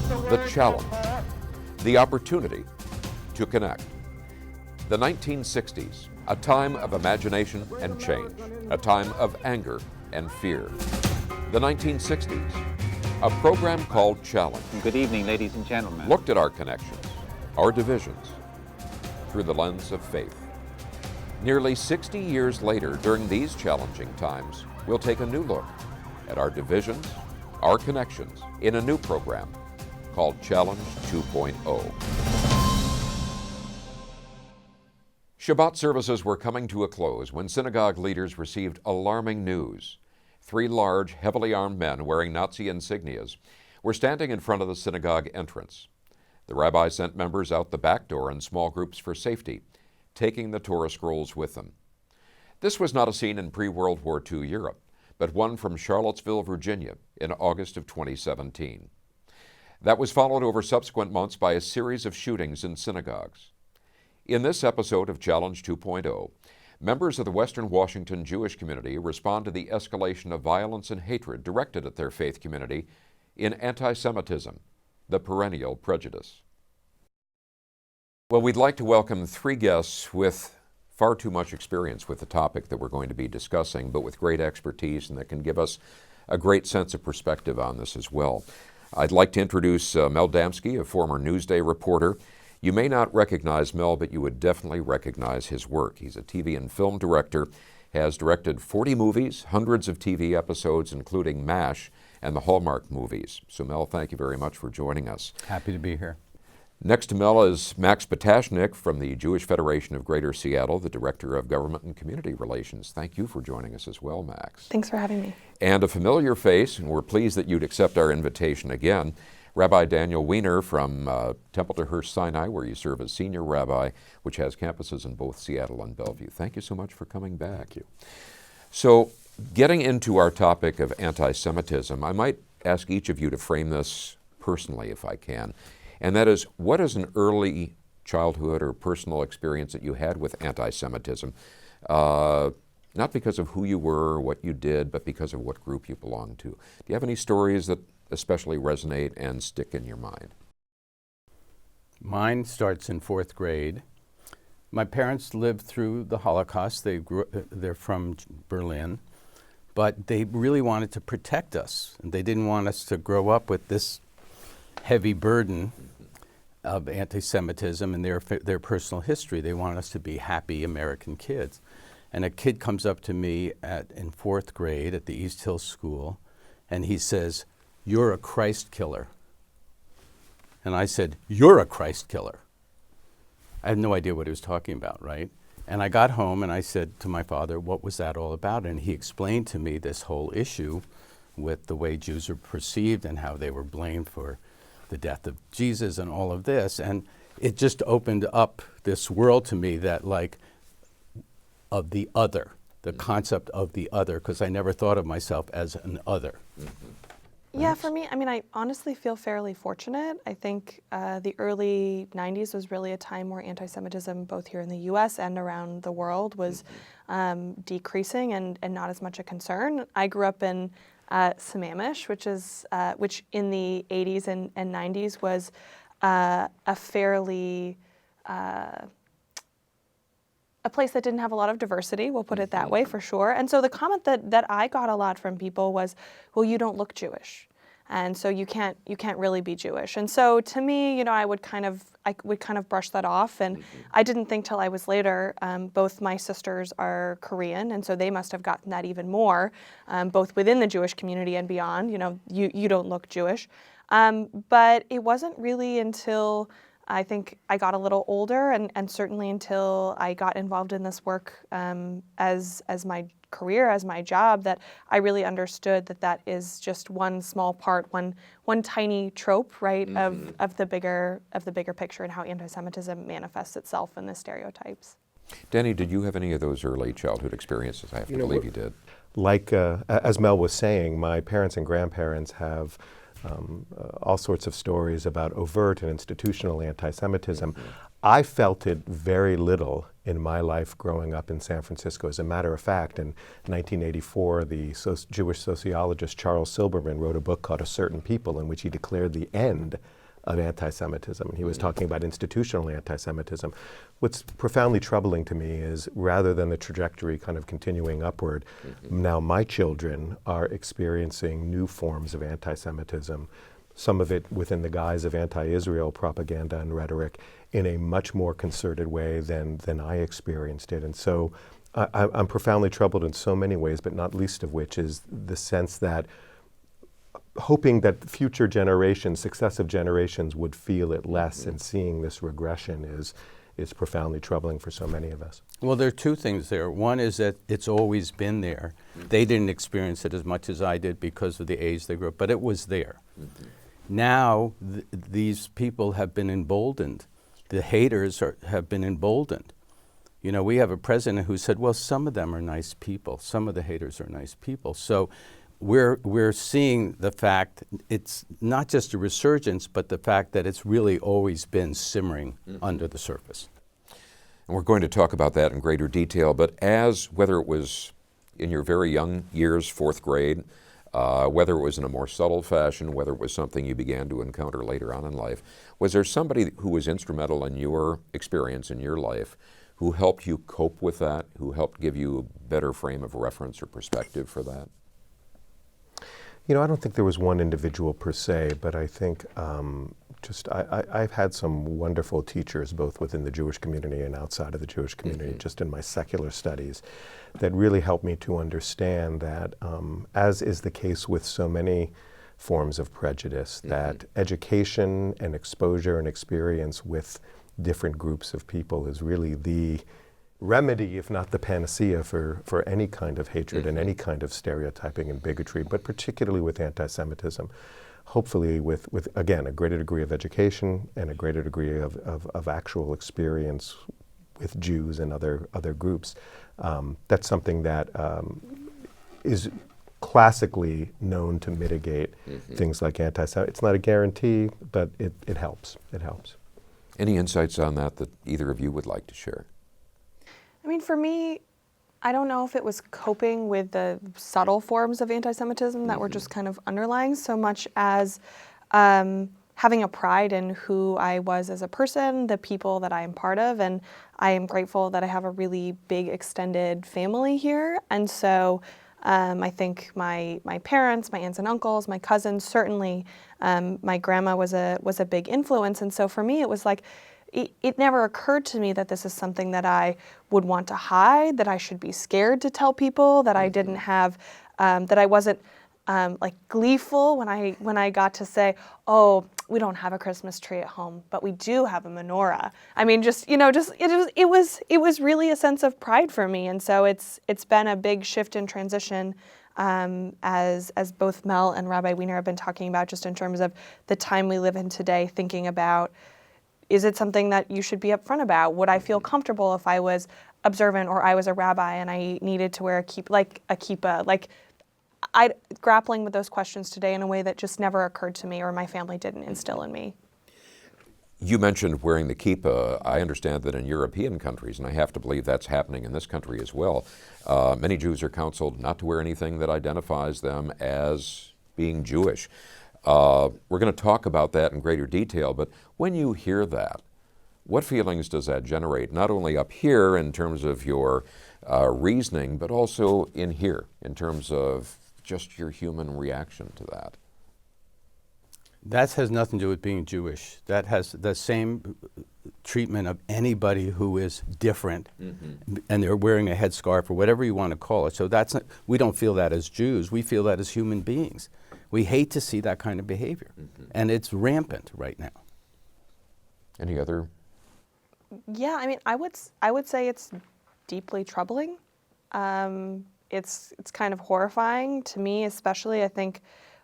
the challenge, the opportunity to connect. The 1960s, a time of imagination and change, a time of anger and fear. The 1960s, a program called Challenge. Good evening, ladies and gentlemen. Looked at our connections, our divisions, through the lens of faith. Nearly 60 years later, during these challenging times, we'll take a new look at our divisions, our connections, in a new program called Challenge 2.0. Shabbat services were coming to a close when synagogue leaders received alarming news. 3 large, heavily armed men wearing Nazi insignias were standing in front of the synagogue entrance. The rabbi sent members out the back door in small groups for safety, taking the Torah scrolls with them. This was not a scene in pre-World War II Europe, but one from Charlottesville, Virginia, in August of 2017. That was followed over subsequent months by a series of shootings in synagogues. In this episode of Challenge 2.0, members of the Western Washington Jewish community respond to the escalation of violence and hatred directed at their faith community in anti-Semitism, the perennial prejudice. Well, we'd like to welcome 3 guests with far too much experience with the topic that we're going to be discussing, but with great expertise and that can give us a great sense of perspective on this as well. I'd like to introduce Mel Damski, a former Newsday reporter. You may not recognize Mel, but you would definitely recognize his work. He's a TV and film director, has directed 40 movies, hundreds of TV episodes, including MASH and the Hallmark movies. So Mel, thank you very much for joining us. Happy to be here. Next to Mel is Max Patashnik from the Jewish Federation of Greater Seattle, the Director of Government and Community Relations. Thank you for joining us as well, Max. Thanks for having me. And a familiar face, and we're pleased that you'd accept our invitation again, Rabbi Daniel Wiener from Temple to Hirsch Sinai, where you serve as senior rabbi, which has campuses in both Seattle and Bellevue. Thank you so much for coming back. Thank you. So, getting into our topic of anti-Semitism, I might ask each of you to frame this personally, if I can. And that is, what is an early childhood or personal experience that you had with anti-Semitism? Not because of who you were or what you did, but because of what group you belonged to. Do you have any stories that especially resonate and stick in your mind? Mine starts in 4th grade. My parents lived through the Holocaust. They're from Berlin, but they really wanted to protect us. And they didn't want us to grow up with this heavy burden of anti-Semitism and their personal history. They want us to be happy American kids. And a kid comes up to me in 4th grade at the East Hill School, and he says, "You're a Christ killer." And I said, "You're a Christ killer." I had no idea what he was talking about, right? And I got home and I said to my father, what was that all about? And he explained to me this whole issue with the way Jews are perceived and how they were blamed for the death of Jesus and all of this. And it just opened up this world to me that of the other, the concept of the other, because I never thought of myself as an other. Mm-hmm. Yeah, for me, I honestly feel fairly fortunate. I think the early 90s was really a time where anti-Semitism, both here in the US and around the world, was decreasing and not as much a concern. I grew up in Sammamish, which in the 80s and 90s was a fairly a place that didn't have a lot of diversity, we'll put it that way, for sure. And so the comment that I got a lot from people was, well, you don't look Jewish, and so you can't really be Jewish. And so to me, I would kind of brush that off, and I didn't think till I was later. Both my sisters are Korean, and so they must have gotten that even more, both within the Jewish community and beyond. You don't look Jewish. But it wasn't really until I think I got a little older, and certainly until I got involved in this work as my career, as my job, that I really understood that is just one small part, one tiny trope, right, of the bigger picture and how anti-Semitism manifests itself in the stereotypes. Danny, did you have any of those early childhood experiences? I have to believe you did. Like as Mel was saying, my parents and grandparents have all sorts of stories about overt and institutional anti-Semitism. I felt it very little in my life growing up in San Francisco. As a matter of fact, in 1984, the Jewish sociologist Charles Silberman wrote a book called A Certain People, in which he declared the end of anti-Semitism. And he was talking about institutional anti-Semitism. What's profoundly troubling to me is, rather than the trajectory kind of continuing upward, now my children are experiencing new forms of anti-Semitism, some of it within the guise of anti-Israel propaganda and rhetoric, in a much more concerted way than I experienced it. And so I'm profoundly troubled in so many ways, but not least of which is the sense that hoping that future generations, successive generations, would feel it less, and seeing this regression is profoundly troubling for so many of us. Well, there are two things there. One is that it's always been there. They didn't experience it as much as I did because of the age they grew up, but it was there. Now, these people have been emboldened. The haters have been emboldened. You know, we have a president who said, well, some of them are nice people. Some of the haters are nice people. So we're seeing the fact it's not just a resurgence, but the fact that it's really always been simmering under the surface. And we're going to talk about that in greater detail, but whether it was in your very young years, 4th grade, whether it was in a more subtle fashion, whether it was something you began to encounter later on in life, was there somebody who was instrumental in your experience in your life who helped you cope with that, who helped give you a better frame of reference or perspective for that? You know, I don't think there was one individual per se, but I think I've had some wonderful teachers, both within the Jewish community and outside of the Jewish community, just in my secular studies, that really helped me to understand that, as is the case with so many forms of prejudice, that education and exposure and experience with different groups of people is really the remedy, if not the panacea, for any kind of hatred and any kind of stereotyping and bigotry, but particularly with anti-Semitism. Hopefully with again, a greater degree of education and a greater degree of actual experience with Jews and other groups. That's something that is classically known to mitigate things like anti-Semitism. It's not a guarantee, but it helps. It helps. Any insights on that either of you would like to share? I mean, for me, I don't know if it was coping with the subtle forms of anti-Semitism that were just kind of underlying, so much as having a pride in who I was as a person, the people that I am part of, and I am grateful that I have a really big extended family here. And so I think my parents, my aunts and uncles, my cousins, certainly my grandma was a big influence. And so for me, it was like, it never occurred to me that this is something that I would want to hide, that I should be scared to tell people, that I didn't have, that I wasn't like gleeful when I got to say, oh, we don't have a Christmas tree at home, but we do have a menorah. I mean, it was really a sense of pride for me, and so it's been a big shift and transition, as both Mel and Rabbi Wiener have been talking about, just in terms of the time we live in today, thinking about, is it something that you should be upfront about? Would I feel comfortable if I was observant or I was a rabbi and I needed to wear a kippah? Like, I grappling with those questions today in a way that just never occurred to me, or my family didn't instill in me. You mentioned wearing the kippah. I understand that in European countries, and I have to believe that's happening in this country as well, many Jews are counseled not to wear anything that identifies them as being Jewish. We're going to talk about that in greater detail, but when you hear that, what feelings does that generate, not only up here in terms of your reasoning, but also in here, in terms of just your human reaction to that? That has nothing to do with being Jewish. That has the same treatment of anybody who is different, and they're wearing a headscarf or whatever you want to call it. So that's not, we don't feel that as Jews. We feel that as human beings. We hate to see that kind of behavior, and it's rampant right now. Any other? Yeah, I mean, I would say it's deeply troubling. It's kind of horrifying to me, especially. I think,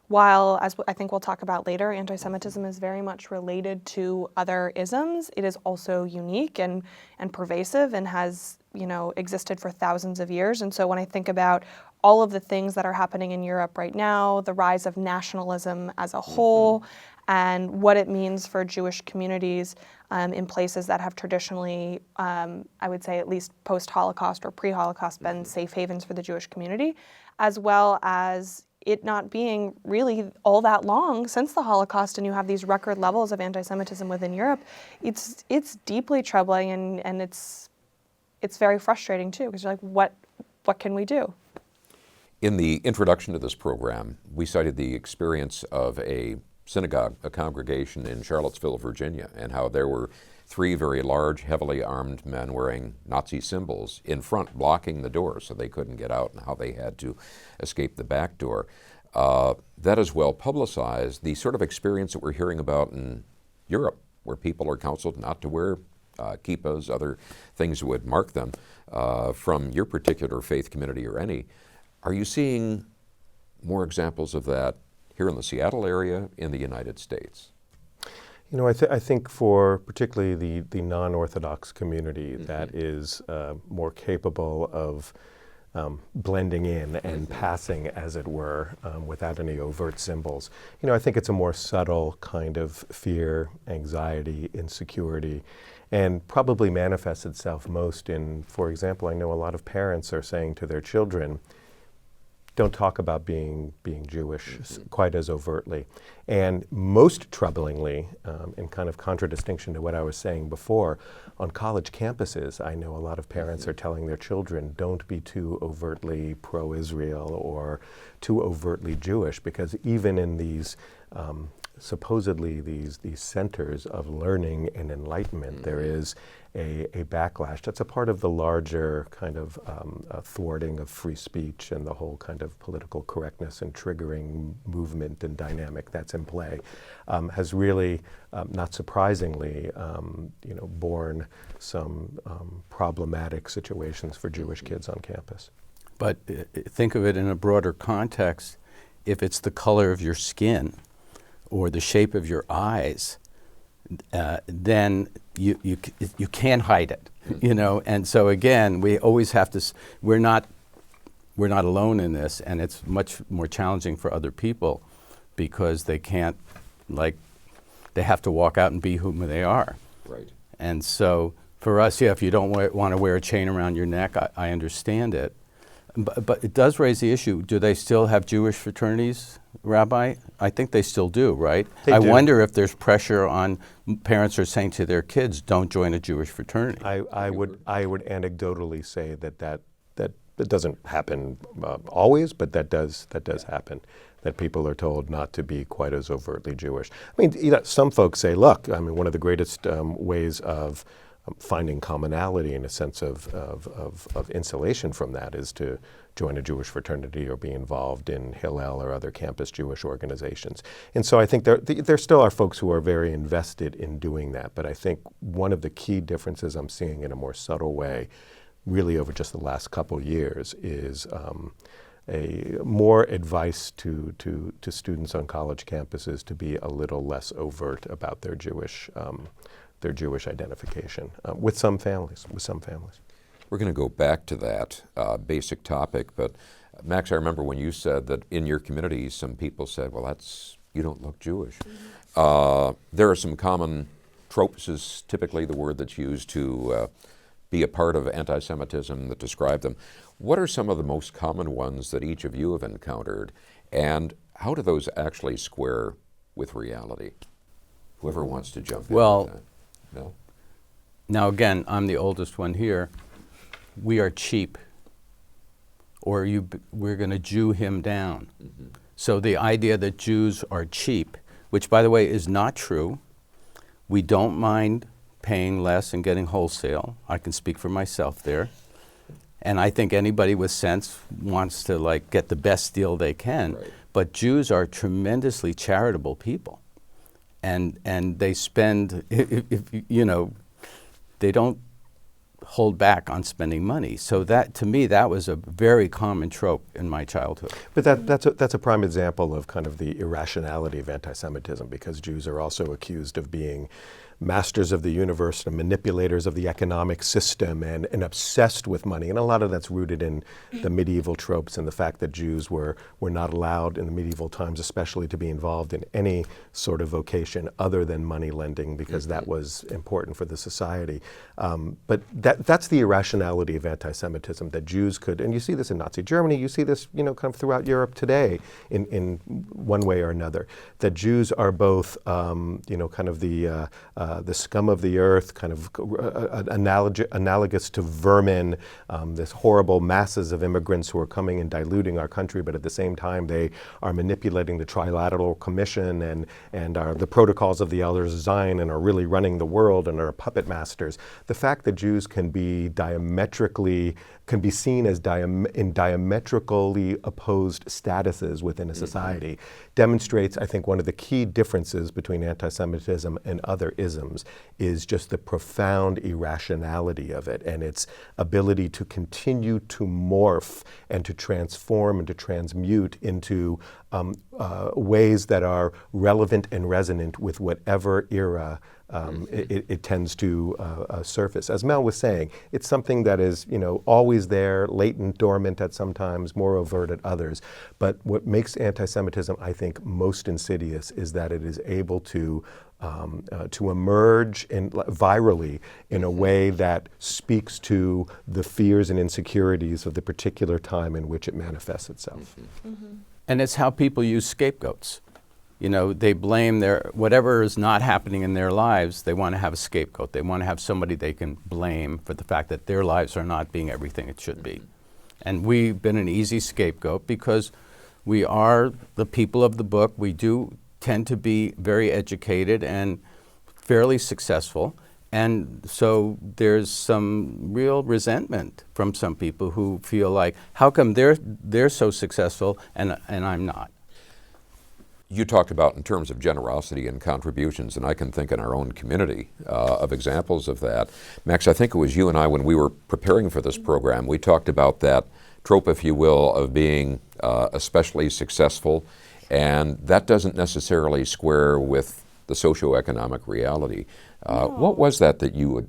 while, as I think we'll talk about later, anti-Semitism is very much related to other isms. It is also unique and pervasive and has, existed for thousands of years. And so when I think about all of the things that are happening in Europe right now, the rise of nationalism as a whole, and what it means for Jewish communities in places that have traditionally, I would say at least post-Holocaust or pre-Holocaust, been safe havens for the Jewish community, as well as it not being really all that long since the Holocaust, and you have these record levels of anti-Semitism within Europe. It's deeply troubling, and it's very frustrating too, because you're like, what can we do? In the introduction to this program, we cited the experience of a synagogue, a congregation in Charlottesville, Virginia, and how there were 3 very large, heavily armed men wearing Nazi symbols in front, blocking the door so they couldn't get out, and how they had to escape the back door. That is well publicized. The sort of experience that we're hearing about in Europe, where people are counseled not to wear kippahs, other things that would mark them, from your particular faith community or any, are you seeing more examples of that here in the Seattle area, in the United States? You know, I think for particularly the non-Orthodox community that is more capable of blending in and passing, as it were, without any overt symbols. You know, I think it's a more subtle kind of fear, anxiety, insecurity, and probably manifests itself most in, for example, I know a lot of parents are saying to their children, don't talk about being Jewish quite as overtly. And most troublingly, in kind of contradistinction to what I was saying before, on college campuses, I know a lot of parents are telling their children, don't be too overtly pro-Israel or too overtly Jewish, because even in these supposedly these centers of learning and enlightenment, there is a backlash that's a part of the larger kind of thwarting of free speech and the whole kind of political correctness and triggering movement and dynamic that's in play, has really, not surprisingly, borne some problematic situations for Jewish kids on campus. But think of it in a broader context. If it's the color of your skin or the shape of your eyes, then you can't hide it, And so again, we always have to. We're not alone in this, and it's much more challenging for other people because they can't, they have to walk out and be whom they are. Right. And so for us, if you don't want to wear a chain around your neck, I understand it. But it does raise the issue, do they still have Jewish fraternities, Rabbi? I think they still do, right? They do. Wonder if there's pressure on parents are saying to their kids, don't join a Jewish fraternity. I would anecdotally say that doesn't happen always, but that does happen. That people are told not to be quite as overtly Jewish. I mean, some folks say, look, I mean, one of the greatest ways of finding commonality in a sense of insulation from that is to join a Jewish fraternity or be involved in Hillel or other campus Jewish organizations. And so I think there still are folks who are very invested in doing that. But I think one of the key differences I'm seeing in a more subtle way, really over just the last couple years, is a more advice to students on college campuses to be a little less overt about their Jewish identification with some families. We're going to go back to that basic topic, but Max, I remember when you said that in your community, some people said, well, you don't look Jewish. There are some common tropes, is typically the word that's used to be a part of anti-Semitism that describe them. What are some of the most common ones that each of you have encountered, and how do those actually square with reality? Whoever wants to jump in with that. No? Now again, I'm the oldest one here. We are cheap, or we're going to Jew him down. Mm-hmm. So the idea that Jews are cheap, which by the way is not true. We don't mind paying less and getting wholesale. I can speak for myself there. And I think anybody with sense wants to get the best deal they can. Right. But Jews are tremendously charitable people. And they spend, they don't hold back on spending money. So that, to me, that was a very common trope in my childhood. But that's a prime example of kind of the irrationality of anti-Semitism, because Jews are also accused of being masters of the universe and manipulators of the economic system and obsessed with money. And a lot of that's rooted in the medieval tropes and the fact that Jews were not allowed in the medieval times especially to be involved in any sort of vocation other than money lending, because that was important for the society. But that's the irrationality of anti-Semitism, that Jews could, and you see this in Nazi Germany, you see this, you know, kind of throughout Europe today in one way or another, that Jews are both, you know, kind of the scum of the earth, kind of analogous to vermin, this horrible masses of immigrants who are coming and diluting our country, but at the same time they are manipulating the Trilateral Commission and are the protocols of the Elders of Zion and are really running the world and are puppet masters. The fact that Jews can be seen as in diametrically opposed statuses within a society demonstrates, I think, one of the key differences between anti-Semitism and other isms is just the profound irrationality of it and its ability to continue to morph and to transform and to transmute into ways that are relevant and resonant with whatever era it tends to surface. As Mel was saying, it's something that is, you know, always there, latent, dormant at some times, more overt at others. But what makes anti-Semitism, I think, most insidious is that it is able to emerge virally in a way that speaks to the fears and insecurities of the particular time in which it manifests itself. And it's how people use scapegoats. You know, they blame whatever is not happening in their lives, they want to have a scapegoat. They want to have somebody they can blame for the fact that their lives are not being everything it should be. And we've been an easy scapegoat because we are the people of the book. We do tend to be very educated and fairly successful. And so there's some real resentment from some people who feel like, how come they're so successful and I'm not? You talked about in terms of generosity and contributions, and I can think in our own community of examples of that. Max, I think it was you and I, when we were preparing for this program, we talked about that trope, if you will, of being especially successful, and that doesn't necessarily square with the socioeconomic reality. What was that you had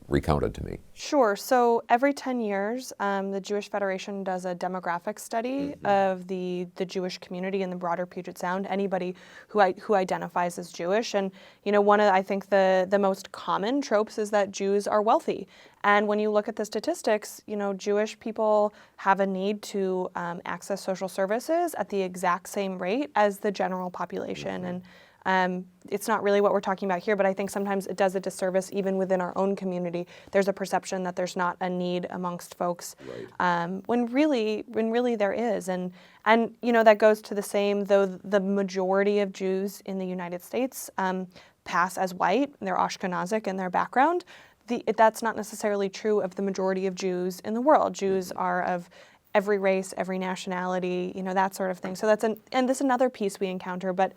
recounted to me? Sure. So every 10 years, the Jewish Federation does a demographic study of the Jewish community in the broader Puget Sound, anybody who identifies as Jewish. And, you know, one of, I think, the most common tropes is that Jews are wealthy. And when you look at the statistics, you know, Jewish people have a need to access social services at the exact same rate as the general population. And it's not really what we're talking about here, but I think sometimes it does a disservice even within our own community. There's a perception that there's not a need amongst folks, when really there is. And you know, that goes to the same, though the majority of Jews in the United States pass as white, they're Ashkenazic in their background. That's not necessarily true of the majority of Jews in the world. Jews are of every race, every nationality, you know, that sort of thing. So and this is another piece we encounter, but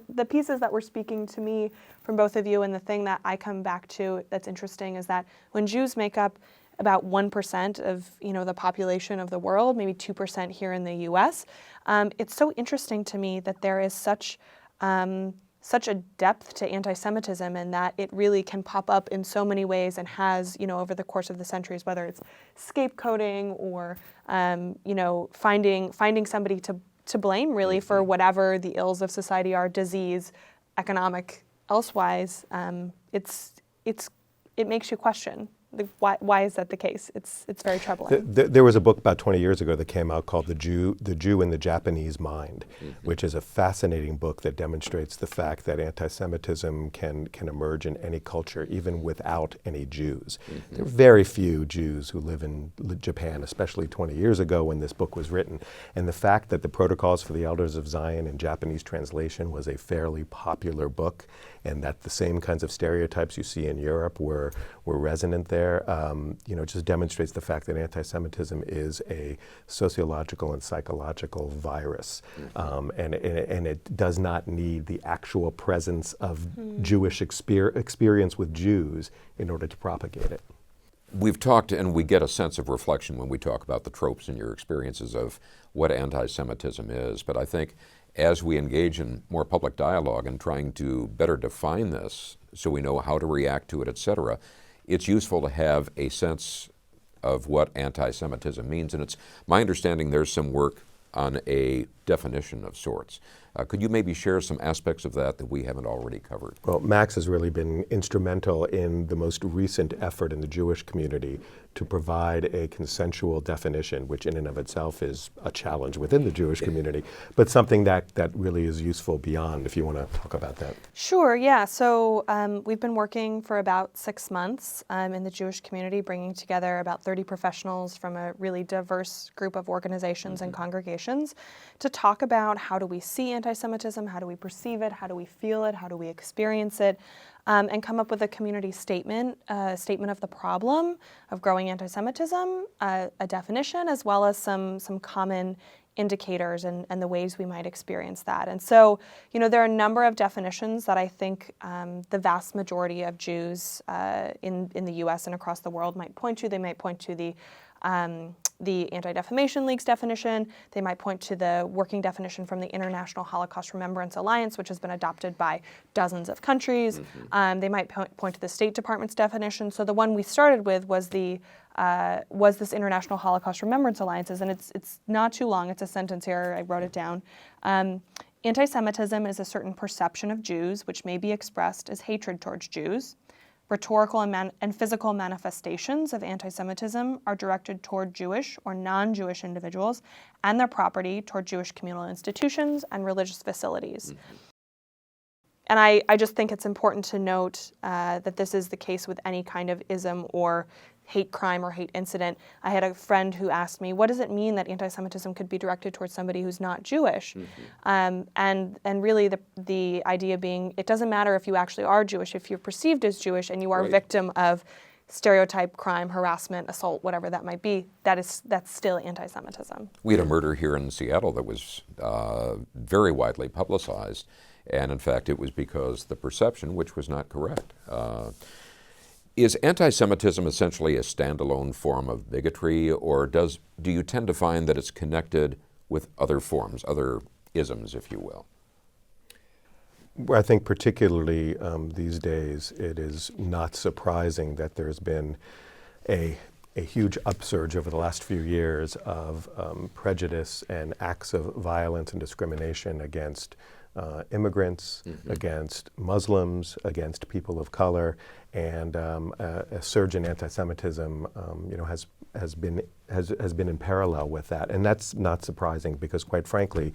the pieces that were speaking to me from both of you, and the thing that I come back to that's interesting is that when Jews make up about 1% of, you know, the population of the world, maybe 2% here in the U.S., it's so interesting to me that there is such a depth to anti-Semitism, and that it really can pop up in so many ways and has, you know, over the course of the centuries, whether it's scapegoating or, you know, finding somebody to blame really for whatever the ills of society are, disease, economic, elsewise. It makes you question why is that the case? It's very troubling. There was a book about 20 years ago that came out called The Jew in the Japanese Mind, which is a fascinating book that demonstrates the fact that anti-Semitism can emerge in any culture, even without any Jews. There are very few Jews who live in Japan, especially 20 years ago when this book was written. And the fact that the Protocols for the Elders of Zion in Japanese translation was a fairly popular book, and that the same kinds of stereotypes you see in Europe were resonant there, you know, just demonstrates the fact that anti-Semitism is a sociological and psychological virus, and it does not need the actual presence of Jewish experience with Jews in order to propagate it. We've talked, and we get a sense of reflection when we talk about the tropes and your experiences of what anti-Semitism is, but I think as we engage in more public dialogue and trying to better define this so we know how to react to it, et cetera, it's useful to have a sense of what anti-Semitism means. And it's my understanding there's some work on a definition of sorts. Could you maybe share some aspects of that we haven't already covered? Well, Max has really been instrumental in the most recent effort in the Jewish community to provide a consensual definition, which in and of itself is a challenge within the Jewish community, but something that really is useful beyond, if you want to talk about that. Sure, yeah. So we've been working for about 6 months in the Jewish community, bringing together about 30 professionals from a really diverse group of organizations and congregations to talk about how do we see anti-Semitism, how do we perceive it, how do we feel it, how do we experience it, and come up with a community statement, a statement of the problem of growing anti-Semitism, a definition, as well as some common indicators and the ways we might experience that. And so, there are a number of definitions that I think the vast majority of Jews in the U.S. and across the world might point to. They might point to the Anti-Defamation League's definition. They might point to the working definition from the International Holocaust Remembrance Alliance, which has been adopted by dozens of countries. They might point to the State Department's definition. So the one we started with was this International Holocaust Remembrance Alliance's, and it's not too long. It's a sentence here. I wrote it down. Anti-Semitism is a certain perception of Jews which may be expressed as hatred towards Jews. Rhetorical and physical manifestations of anti-Semitism are directed toward Jewish or non-Jewish individuals and their property, toward Jewish communal institutions and religious facilities. And I just think it's important to note that this is the case with any kind of ism or hate crime or hate incident. I had a friend who asked me, what does it mean that anti-Semitism could be directed towards somebody who's not Jewish? And really the idea being, it doesn't matter if you actually are Jewish, if you're perceived as Jewish and you are a victim of stereotype, crime, harassment, assault, whatever that might be, that's still anti-Semitism. We had a murder here in Seattle that was very widely publicized, and in fact it was because the perception, which was not correct. Is anti-Semitism essentially a standalone form of bigotry, or do you tend to find that it's connected with other forms, other isms, if you will? I think particularly these days, it is not surprising that there's been a huge upsurge over the last few years of prejudice and acts of violence and discrimination against immigrants, against Muslims, against people of color, and a surge in anti-Semitism, has been in parallel with that, and that's not surprising because, quite frankly,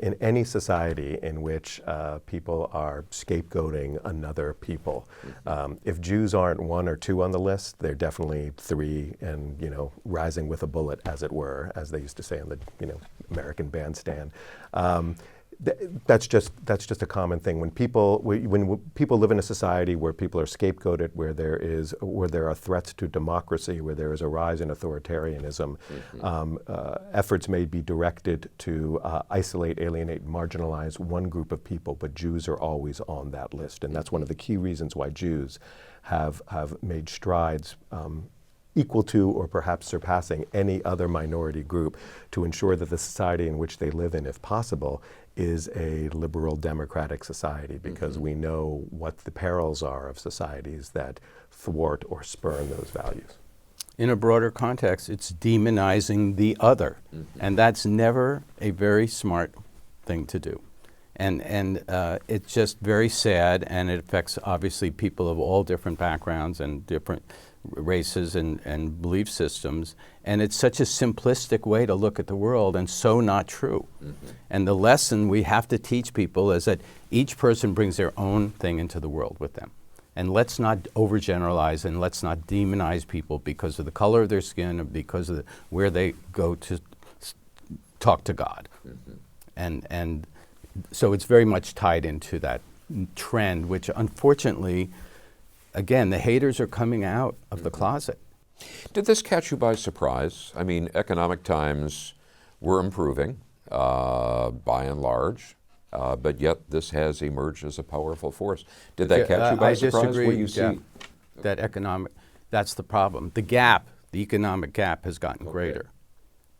in any society in which people are scapegoating another people, if Jews aren't 1 or 2 on the list, they're definitely 3, and rising with a bullet, as it were, as they used to say on the American Bandstand. That's just a common thing. When people live in a society where people are scapegoated, where there are threats to democracy, where there is a rise in authoritarianism, efforts may be directed to isolate, alienate, marginalize one group of people, but Jews are always on that list, and that's one of the key reasons why Jews have made strides equal to or perhaps surpassing any other minority group to ensure that the society in which they live in, if possible, is a liberal democratic society, because we know what the perils are of societies that thwart or spurn those values. In a broader context, it's demonizing the other, and that's never a very smart thing to do. And it's just very sad, and it affects obviously people of all different backgrounds and different races and belief systems, and it's such a simplistic way to look at the world, and so not true. And the lesson we have to teach people is that each person brings their own thing into the world with them. And let's not overgeneralize, and let's not demonize people because of the color of their skin or because of where they go to talk to God. And so it's very much tied into that trend, which unfortunately, again, the haters are coming out of the closet. Did this catch you by surprise? I mean, economic times were improving by and large, but yet this has emerged as a powerful force. Did that catch you by surprise? I disagree. What you see? That economic, That's the problem. The gap, the economic gap has gotten greater.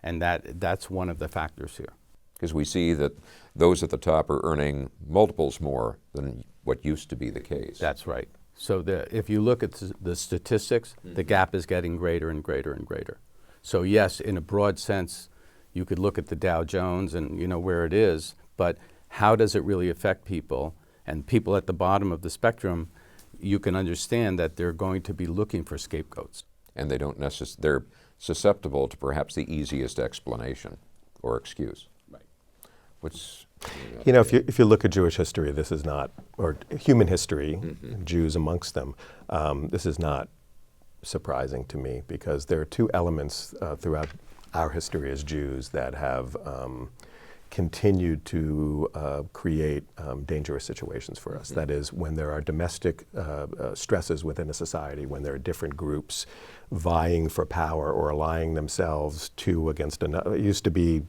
And that's one of the factors here. Because we see that those at the top are earning multiples more than what used to be the case. That's right. So if you look at the statistics, the gap is getting greater and greater and greater. So yes, in a broad sense, you could look at the Dow Jones and you know where it is, but how does it really affect people? And people at the bottom of the spectrum, you can understand that they're going to be looking for scapegoats. And they don't they're susceptible to perhaps the easiest explanation or excuse. Right. Which, You know, if you look at Jewish history, this is not, or human history, Jews amongst them, this is not surprising to me, because there are two elements throughout our history as Jews that have continued to create dangerous situations for us. That is, when there are domestic stresses within a society, when there are different groups vying for power or allying themselves two against another. It used to be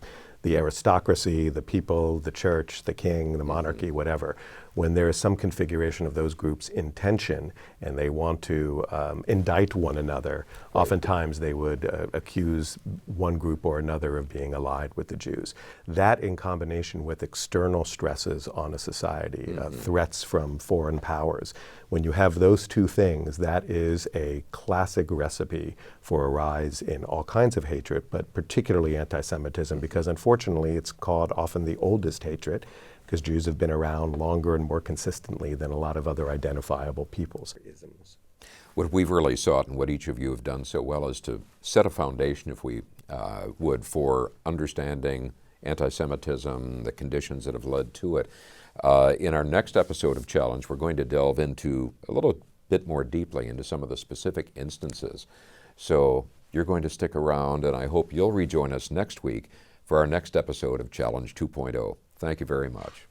the aristocracy, the people, the church, the king, the monarchy, whatever. When there is some configuration of those groups in tension and they want to indict one another, oftentimes they would accuse one group or another of being allied with the Jews. That, in combination with external stresses on a society, threats from foreign powers, when you have those two things, that is a classic recipe for a rise in all kinds of hatred, but particularly anti-Semitism, because unfortunately it's called often the oldest hatred, because Jews have been around longer and more consistently than a lot of other identifiable peoples. what we've really sought and what each of you have done so well is to set a foundation, if we would, for understanding anti-Semitism, the conditions that have led to it. In our next episode of Challenge, we're going to delve into a little bit more deeply into some of the specific instances. So you're going to stick around, and I hope you'll rejoin us next week for our next episode of Challenge 2.0. Thank you very much.